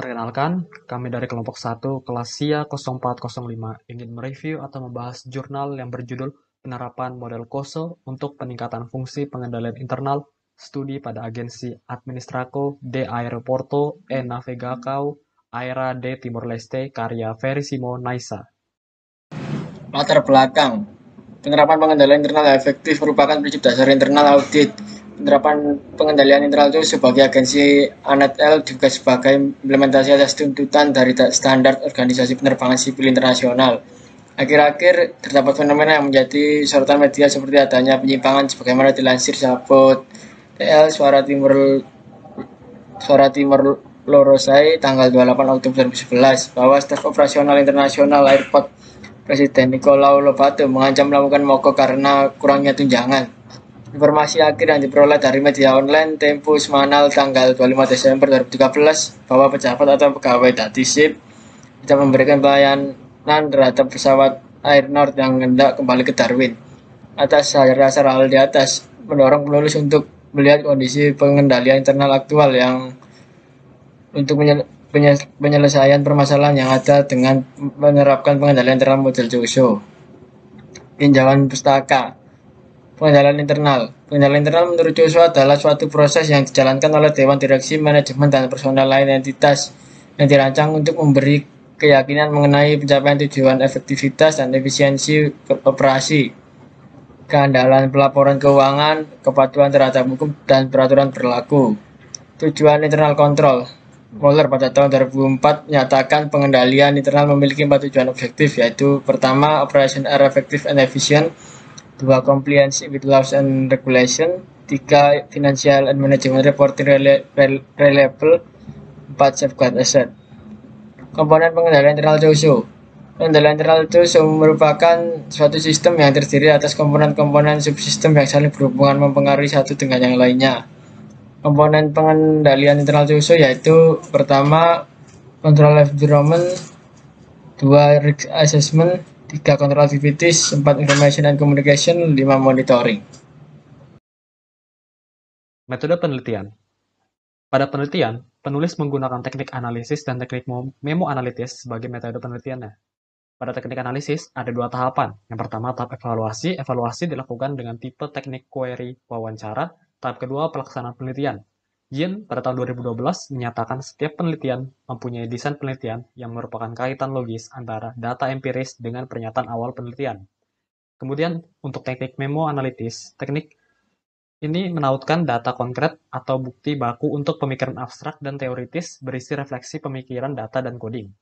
Perkenalkan, kami dari kelompok 1 kelas SIA 0405 ingin mereview atau membahas jurnal yang berjudul Penerapan Model COSO untuk Peningkatan Fungsi Pengendalian Internal Studi pada Agensi Administraco de Aeroporto e Navegação Aérea de Timor-Leste karya Verissimo Naisa. Latar belakang penerapan pengendalian internal yang efektif merupakan prinsip dasar internal audit. Penerapan pengendalian internal itu sebagai agensi ANET-L juga sebagai implementasi atas tuntutan dari standar organisasi penerbangan sipil internasional. Akhir-akhir terdapat fenomena yang menjadi sorotan media seperti adanya penyimpangan sebagaimana dilansir Sabot TL Suara Timor Lorosai tanggal 28 Oktober 2011 bahwa staf operasional internasional airport Presiden Nicolau Lobato mengancam melakukan mogok karena kurangnya tunjangan. Informasi akhir yang diperoleh dari media online Tempo Semanal tanggal 25 Desember 2013 bahwa pejabat atau pegawai Datisip tidak memberikan pelayanan terhadap pesawat Air Nord yang hendak kembali ke Darwin. Atas dasar hal di atas, mendorong penulis untuk melihat kondisi pengendalian internal aktual yang untuk penyelesaian permasalahan yang ada dengan menerapkan pengendalian internal model COSO. Tinjauan pustaka. Pengendalian internal menurut Joshua adalah suatu proses yang dijalankan oleh Dewan Direksi, Manajemen, dan personel lain entitas yang dirancang untuk memberi keyakinan mengenai pencapaian tujuan efektivitas dan efisiensi operasi, keandalan pelaporan keuangan, kepatuhan terhadap hukum dan peraturan berlaku. Tujuan internal kontrol. Mueller pada tahun 2004 menyatakan pengendalian internal memiliki 4 tujuan objektif, yaitu pertama, operation are effective and efficient, 2. Compliance with laws and regulation, 3. Financial and management reporting reliable, 4. Safeguard asset. Komponen pengendalian internal COSO. Pengendalian internal COSO merupakan suatu sistem yang terdiri atas komponen-komponen subsistem yang saling berhubungan mempengaruhi satu dengan yang lainnya. Komponen pengendalian internal COSO yaitu pertama, control environment, 2. risk assessment, 3. control activities, 4. information and communication, 5. monitoring. Metode penelitian. Pada penelitian, penulis menggunakan teknik analisis dan teknik memo analitis sebagai metode penelitiannya. Pada teknik analisis, ada 2 tahapan. Yang pertama, tahap evaluasi. Evaluasi dilakukan dengan tipe teknik query wawancara. Tahap kedua, pelaksanaan penelitian. Yin pada tahun 2012 menyatakan setiap penelitian mempunyai desain penelitian yang merupakan kaitan logis antara data empiris dengan pernyataan awal penelitian. Kemudian, untuk teknik memo analitis, teknik ini menautkan data konkret atau bukti baku untuk pemikiran abstrak dan teoritis berisi refleksi pemikiran data dan coding.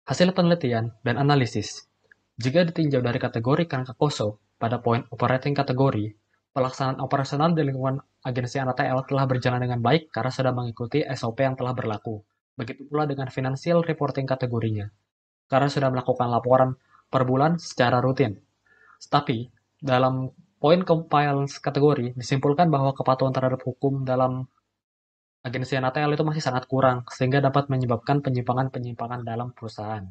Hasil penelitian dan analisis. Jika ditinjau dari kategori kerangka COSO, pada poin operating kategori, pelaksanaan operasional di lingkungan agensi ANET-L telah berjalan dengan baik karena sudah mengikuti SOP yang telah berlaku. Begitu pula dengan financial reporting kategorinya, karena sudah melakukan laporan per bulan secara rutin. Tetapi, dalam poin compliance kategori, disimpulkan bahwa kepatuhan terhadap hukum dalam agensi ANET-L itu masih sangat kurang, sehingga dapat menyebabkan penyimpangan-penyimpangan dalam perusahaan.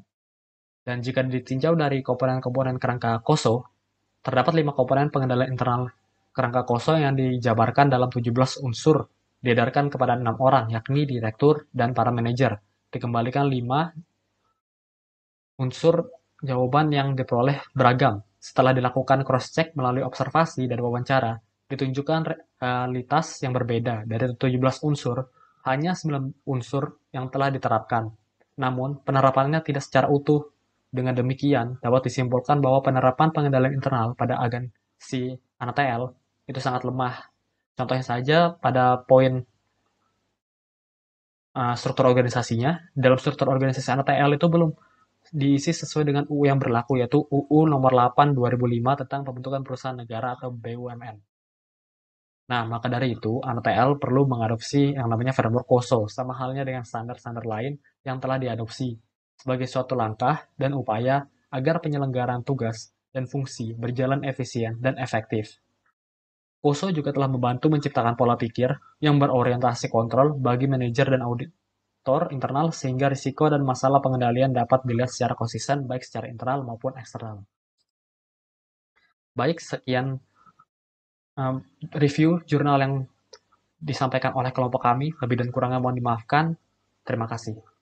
Dan jika ditinjau dari komponen-komponen kerangka COSO, terdapat 5 komponen pengendalian internal kerangka COSO yang dijabarkan dalam 17 unsur, diedarkan kepada 6 orang, yakni direktur dan para manajer. Dikembalikan 5 unsur jawaban yang diperoleh beragam. Setelah dilakukan cross-check melalui observasi dan wawancara, ditunjukkan realitas yang berbeda. Dari 17 unsur, hanya 9 unsur yang telah diterapkan. Namun, penerapannya tidak secara utuh. Dengan demikian, dapat disimpulkan bahwa penerapan pengendalian internal pada agensi ANET-L itu sangat lemah. Contohnya saja pada poin struktur organisasinya. Dalam struktur organisasi ANET-L itu belum diisi sesuai dengan UU yang berlaku, yaitu UU nomor 8 2005 tentang pembentukan perusahaan negara atau BUMN. Nah, maka dari itu, ANET-L perlu mengadopsi yang namanya framework COSO, sama halnya dengan standar-standar lain yang telah diadopsi, sebagai suatu langkah dan upaya agar penyelenggaraan tugas dan fungsi berjalan efisien dan efektif. COSO juga telah membantu menciptakan pola pikir yang berorientasi kontrol bagi manajer dan auditor internal sehingga risiko dan masalah pengendalian dapat dilihat secara konsisten baik secara internal maupun eksternal. Baik, sekian review jurnal yang disampaikan oleh kelompok kami. Lebih dan kurangnya mohon dimaafkan. Terima kasih.